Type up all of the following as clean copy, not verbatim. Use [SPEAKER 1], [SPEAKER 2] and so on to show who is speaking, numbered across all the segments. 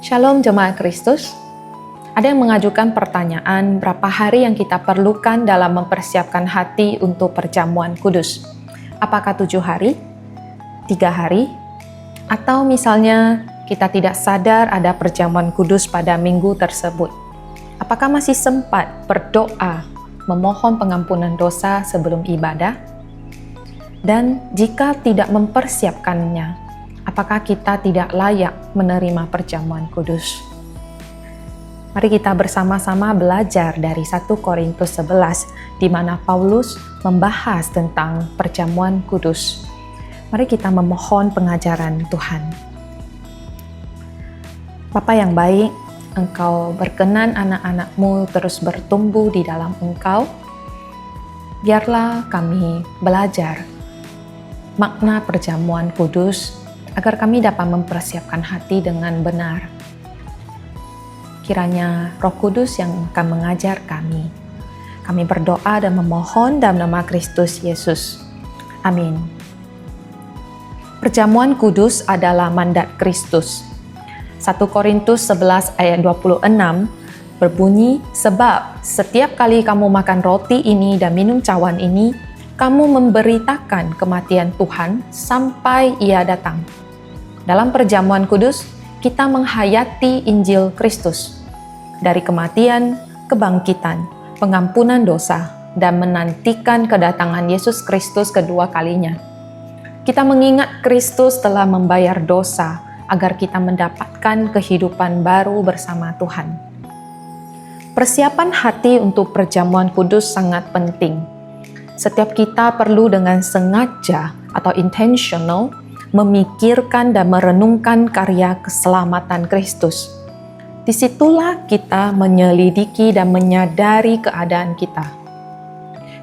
[SPEAKER 1] Shalom Jemaat Kristus. Ada yang mengajukan pertanyaan berapa hari yang kita perlukan dalam mempersiapkan hati untuk perjamuan kudus. Apakah 7 hari, 3 hari, atau misalnya kita tidak sadar ada perjamuan kudus pada minggu tersebut. Apakah masih sempat berdoa, memohon pengampunan dosa sebelum ibadah? Dan jika tidak mempersiapkannya, apakah kita tidak layak menerima perjamuan kudus? Mari kita bersama-sama belajar dari 1 Korintus 11, di mana Paulus membahas tentang perjamuan kudus. Mari kita memohon pengajaran Tuhan. Bapa yang baik, Engkau berkenan anak-anak-Mu terus bertumbuh di dalam Engkau. Biarlah kami belajar makna perjamuan kudus, agar kami dapat mempersiapkan hati dengan benar. Kiranya Roh Kudus yang akan mengajar kami. Kami berdoa dan memohon dalam nama Kristus Yesus. Amin. Perjamuan kudus adalah mandat Kristus. 1 Korintus 11 ayat 26 berbunyi, sebab setiap kali kamu makan roti ini dan minum cawan ini, kamu memberitakan kematian Tuhan sampai Ia datang. Dalam perjamuan kudus, kita menghayati Injil Kristus. Dari kematian, kebangkitan, pengampunan dosa, dan menantikan kedatangan Yesus Kristus kedua kalinya. Kita mengingat Kristus telah membayar dosa agar kita mendapatkan kehidupan baru bersama Tuhan. Persiapan hati untuk perjamuan kudus sangat penting. Setiap kita perlu dengan sengaja atau intentional memikirkan dan merenungkan karya keselamatan Kristus. Disitulah kita menyelidiki dan menyadari keadaan kita.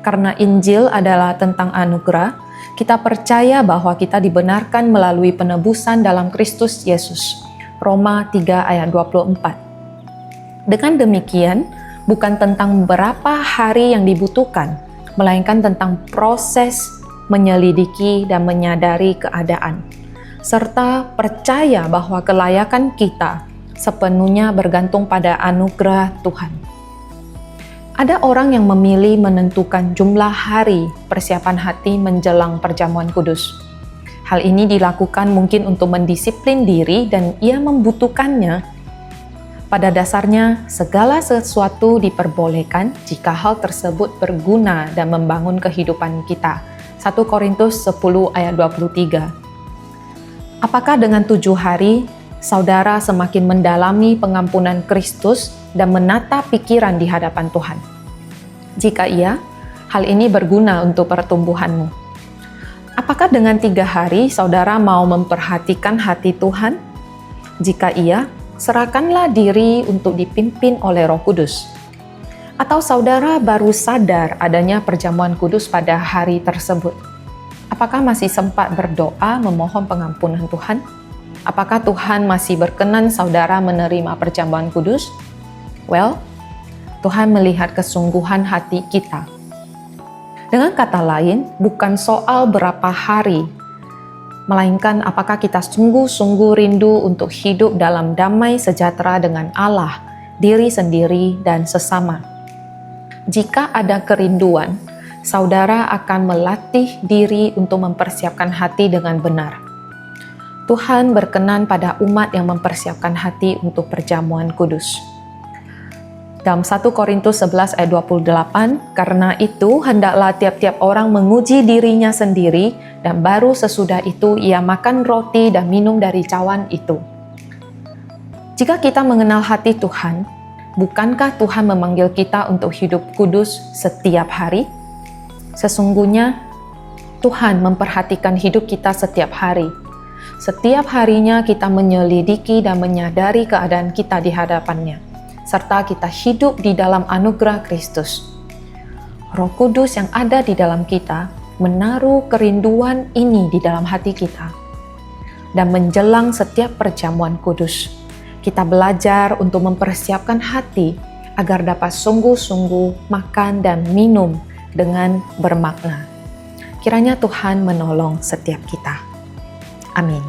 [SPEAKER 1] Karena Injil adalah tentang anugerah, kita percaya bahwa kita dibenarkan melalui penebusan dalam Kristus Yesus. Roma 3 ayat 24. Dengan demikian, bukan tentang berapa hari yang dibutuhkan, melainkan tentang proses menyelidiki dan menyadari keadaan, serta percaya bahwa kelayakan kita sepenuhnya bergantung pada anugerah Tuhan. Ada orang yang memilih menentukan jumlah hari persiapan hati menjelang perjamuan kudus. Hal ini dilakukan mungkin untuk mendisiplin diri dan ia membutuhkannya. Pada dasarnya, segala sesuatu diperbolehkan jika hal tersebut berguna dan membangun kehidupan kita. 1 Korintus 10 ayat 23. Apakah dengan 7 hari, saudara semakin mendalami pengampunan Kristus dan menata pikiran di hadapan Tuhan? Jika iya, hal ini berguna untuk pertumbuhanmu. Apakah dengan 3 hari, saudara mau memperhatikan hati Tuhan? Jika iya, serahkanlah diri untuk dipimpin oleh Roh Kudus. Atau saudara baru sadar adanya perjamuan kudus pada hari tersebut? Apakah masih sempat berdoa memohon pengampunan Tuhan? Apakah Tuhan masih berkenan saudara menerima perjamuan kudus? Well, Tuhan melihat kesungguhan hati kita. Dengan kata lain, bukan soal berapa hari, melainkan apakah kita sungguh-sungguh rindu untuk hidup dalam damai sejahtera dengan Allah, diri sendiri, dan sesama. Jika ada kerinduan, saudara akan melatih diri untuk mempersiapkan hati dengan benar. Tuhan berkenan pada umat yang mempersiapkan hati untuk perjamuan kudus. Dalam 1 Korintus 11 ayat 28, karena itu hendaklah tiap-tiap orang menguji dirinya sendiri, dan baru sesudah itu ia makan roti dan minum dari cawan itu. Jika kita mengenal hati Tuhan, bukankah Tuhan memanggil kita untuk hidup kudus setiap hari? Sesungguhnya, Tuhan memperhatikan hidup kita setiap hari. Setiap harinya kita menyelidiki dan menyadari keadaan kita di hadapannya, serta kita hidup di dalam anugerah Kristus. Roh Kudus yang ada di dalam kita menaruh kerinduan ini di dalam hati kita. Dan menjelang setiap perjamuan kudus, kita belajar untuk mempersiapkan hati agar dapat sungguh-sungguh makan dan minum dengan bermakna. Kiranya Tuhan menolong setiap kita. Amin.